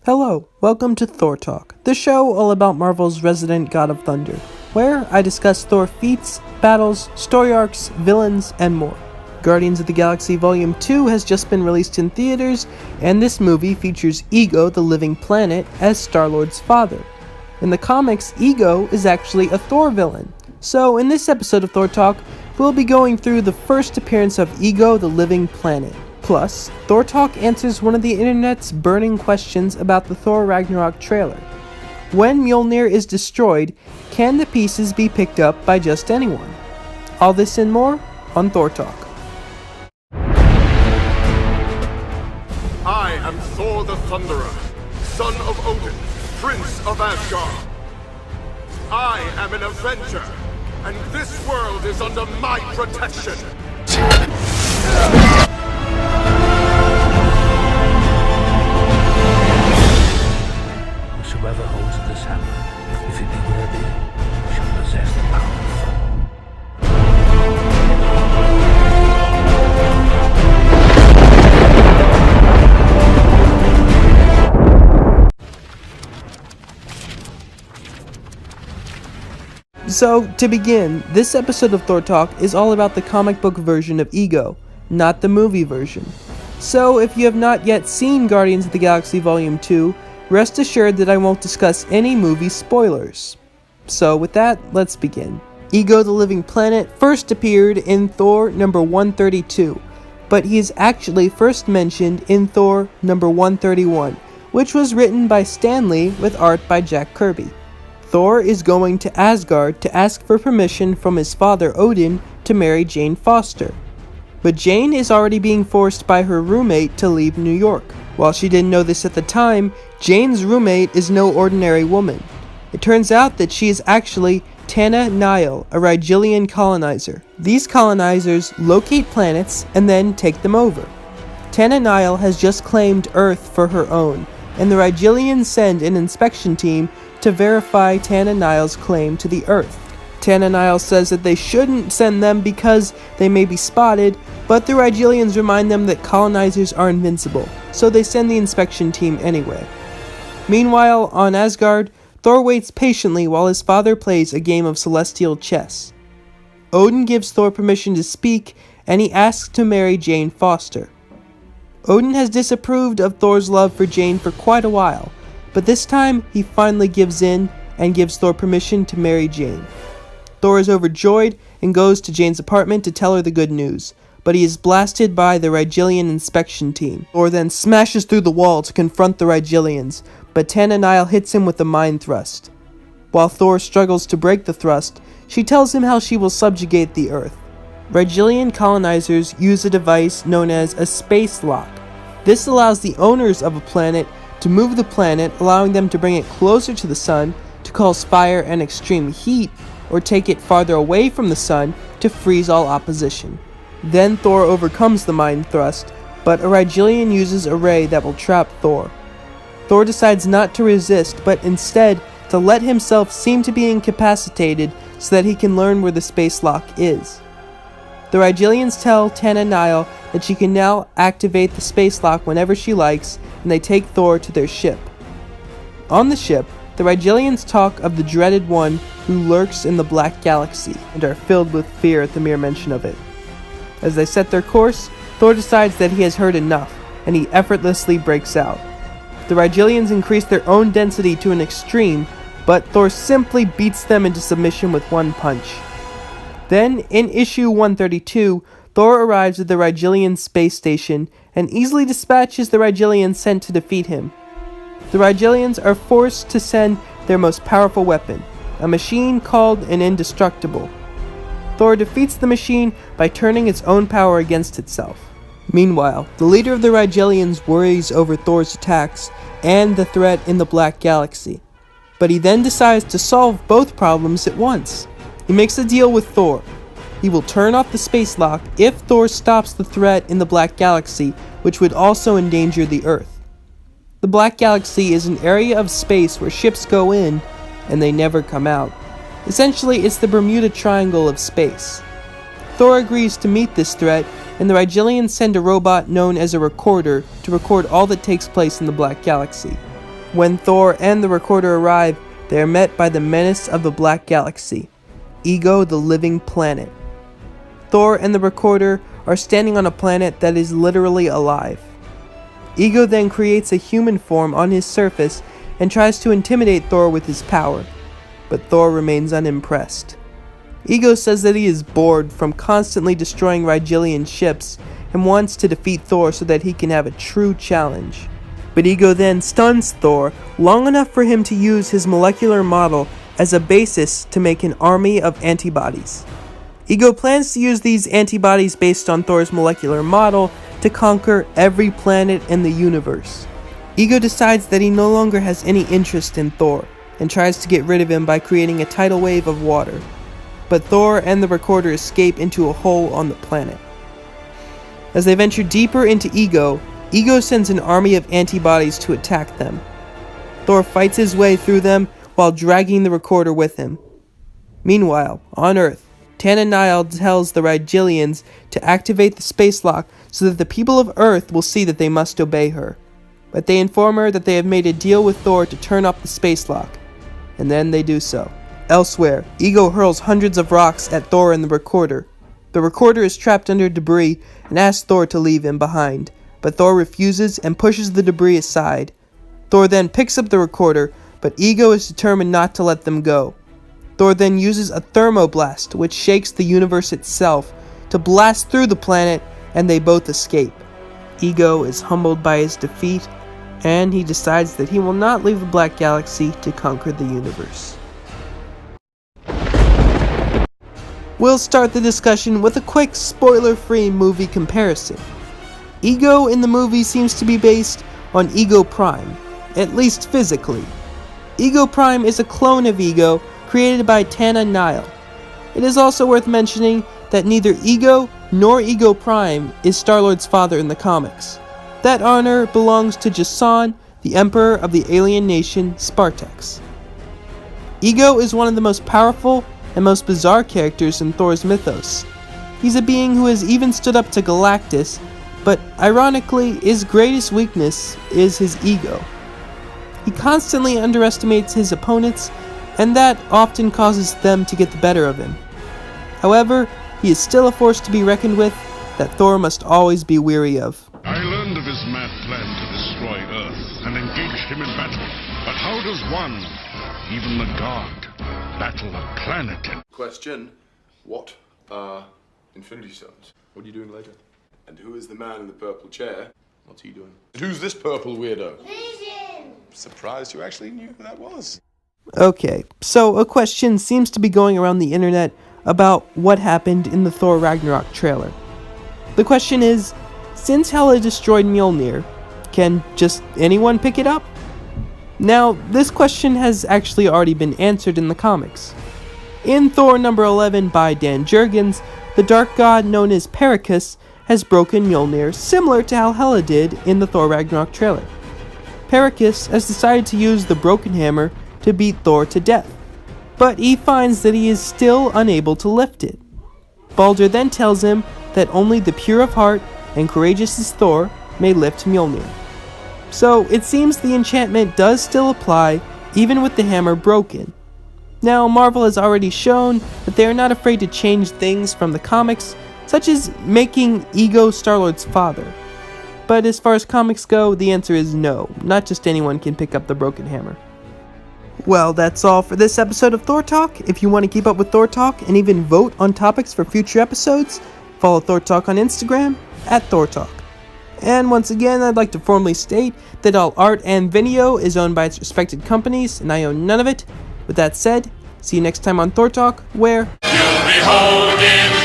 Hello, welcome to Thor Talk, the show all about Marvel's resident god of thunder, where I discuss Thor feats, battles, story arcs, villains, and more. Guardians of the Galaxy Volume 2 has just been released in theaters, and this movie features Ego the Living Planet as Star-Lord's father. In the comics, Ego is actually a Thor villain, so in this episode of Thor Talk, we'll be going through the first appearance of Ego the Living Planet. Plus, Thor Talk answers one of the internet's burning questions about the Thor Ragnarok trailer. When Mjolnir is destroyed, can the pieces be picked up by just anyone? All this and more on Thor Talk. I am Thor the Thunderer, son of Odin, Prince of Asgard. I am an Avenger, and this world is under my protection. Whosoever holds this hammer, if it be worthy, shall possess the power of Thor. So, to begin, this episode of Thor Talk is all about the comic book version of Ego, not the movie version. So, if you have not yet seen Guardians of the Galaxy Volume 2, rest assured that I won't discuss any movie spoilers. So with that, let's begin. Ego the Living Planet first appeared in Thor number 132, but he is actually first mentioned in Thor number 131, which was written by Stan Lee with art by Jack Kirby. Thor is going to Asgard to ask for permission from his father Odin to marry Jane Foster. But Jane is already being forced by her roommate to leave New York. While she didn't know this at the time, Jane's roommate is no ordinary woman. It turns out that she is actually Tana Nile, a Rigelian colonizer. These colonizers locate planets and then take them over. Tana Nile has just claimed Earth for her own, and the Rigelians send an inspection team to verify Tana Nile's claim to the Earth. Tana Nile says that they shouldn't send them because they may be spotted, but the Rigelians remind them that colonizers are invincible, so they send the inspection team anyway. Meanwhile, on Asgard, Thor waits patiently while his father plays a game of celestial chess. Odin gives Thor permission to speak, and he asks to marry Jane Foster. Odin has disapproved of Thor's love for Jane for quite a while, but this time he finally gives in and gives Thor permission to marry Jane. Thor is overjoyed and goes to Jane's apartment to tell her the good news, but he is blasted by the Rigelian inspection team. Thor then smashes through the wall to confront the Rigelians, but Tana Nile hits him with a mind thrust. While Thor struggles to break the thrust, she tells him how she will subjugate the Earth. Rigelian colonizers use a device known as a space lock. This allows the owners of a planet to move the planet, allowing them to bring it closer to the sun to cause fire and extreme heat, or take it farther away from the sun to freeze all opposition. Then Thor overcomes the mind thrust, but a Rigelian uses a ray that will trap Thor. Thor decides not to resist, but instead to let himself seem to be incapacitated so that he can learn where the space lock is. The Rigelians tell Tana Nile that she can now activate the space lock whenever she likes, and they take Thor to their ship. On the ship, the Rigelians talk of the dreaded one who lurks in the Black Galaxy, and are filled with fear at the mere mention of it. As they set their course, Thor decides that he has heard enough, and he effortlessly breaks out. The Rigelians increase their own density to an extreme, but Thor simply beats them into submission with one punch. Then, in issue 132, Thor arrives at the Rigelian space station, and easily dispatches the Rigelians sent to defeat him. The Rigelians are forced to send their most powerful weapon, a machine called an Indestructible. Thor defeats the machine by turning its own power against itself. Meanwhile, the leader of the Rigelians worries over Thor's attacks and the threat in the Black Galaxy. But he then decides to solve both problems at once. He makes a deal with Thor. He will turn off the space lock if Thor stops the threat in the Black Galaxy, which would also endanger the Earth. The Black Galaxy is an area of space where ships go in, and they never come out. Essentially, it's the Bermuda Triangle of space. Thor agrees to meet this threat, and the Rigelians send a robot known as a recorder to record all that takes place in the Black Galaxy. When Thor and the Recorder arrive, they are met by the menace of the Black Galaxy, Ego the Living Planet. Thor and the Recorder are standing on a planet that is literally alive. Ego then creates a human form on his surface and tries to intimidate Thor with his power, but Thor remains unimpressed. Ego says that he is bored from constantly destroying Rigelian ships and wants to defeat Thor so that he can have a true challenge. But Ego then stuns Thor long enough for him to use his molecular model as a basis to make an army of antibodies. Ego plans to use these antibodies based on Thor's molecular model to conquer every planet in the universe. Ego decides that he no longer has any interest in Thor and tries to get rid of him by creating a tidal wave of water. But Thor and the Recorder escape into a hole on the planet. As they venture deeper into Ego, Ego sends an army of antibodies to attack them. Thor fights his way through them while dragging the Recorder with him. Meanwhile, on Earth, Tananile tells the Rigelians to activate the space lock so that the people of Earth will see that they must obey her. But they inform her that they have made a deal with Thor to turn off the space lock, and then they do so. Elsewhere, Ego hurls hundreds of rocks at Thor and the Recorder. The Recorder is trapped under debris and asks Thor to leave him behind, but Thor refuses and pushes the debris aside. Thor then picks up the Recorder, but Ego is determined not to let them go. Thor then uses a thermoblast, which shakes the universe itself, to blast through the planet, and they both escape. Ego is humbled by his defeat, and he decides that he will not leave the Black Galaxy to conquer the universe. We'll start the discussion with a quick spoiler-free movie comparison. Ego in the movie seems to be based on Ego Prime, at least physically. Ego Prime is a clone of Ego created by Tananile. It is also worth mentioning that neither Ego nor Ego Prime is Star-Lord's father in the comics. That honor belongs to Jason, the emperor of the alien nation Spartax. Ego is one of the most powerful and most bizarre characters in Thor's mythos. He's a being who has even stood up to Galactus, but ironically, his greatest weakness is his ego. He constantly underestimates his opponents, and that often causes them to get the better of him. However, he is still a force to be reckoned with that Thor must always be weary of. I learned of his mad plan to destroy Earth and engaged him in battle. But how does one, even the god, battle a planet? Question: what are Infinity Stones? What are you doing later? And who is the man in the purple chair? What's he doing? And who's this purple weirdo? Vision! Surprised you actually knew who that was. Okay, so a question seems to be going around the internet about what happened in the Thor Ragnarok trailer. The question is, since Hela destroyed Mjolnir, can just anyone pick it up? Now, this question has actually already been answered in the comics. In Thor number 11 by Dan Jurgens, the dark god known as Pericus has broken Mjolnir, similar to how Hela did in the Thor Ragnarok trailer. Pericus has decided to use the broken hammer to beat Thor to death, but he finds that he is still unable to lift it. Baldur then tells him that only the pure of heart and courageous as Thor may lift Mjolnir. So it seems the enchantment does still apply, even with the hammer broken. Now, Marvel has already shown that they are not afraid to change things from the comics, such as making Ego Star-Lord's father. But as far as comics go, the answer is no, not just anyone can pick up the broken hammer. Well, that's all for this episode of Thor Talk. If you want to keep up with Thor Talk and even vote on topics for future episodes, follow Thor Talk on Instagram @ThorTalk. And once again, I'd like to formally state that all art and video is owned by its respected companies, and I own none of it. With that said, see you next time on Thor Talk, where You'll be holding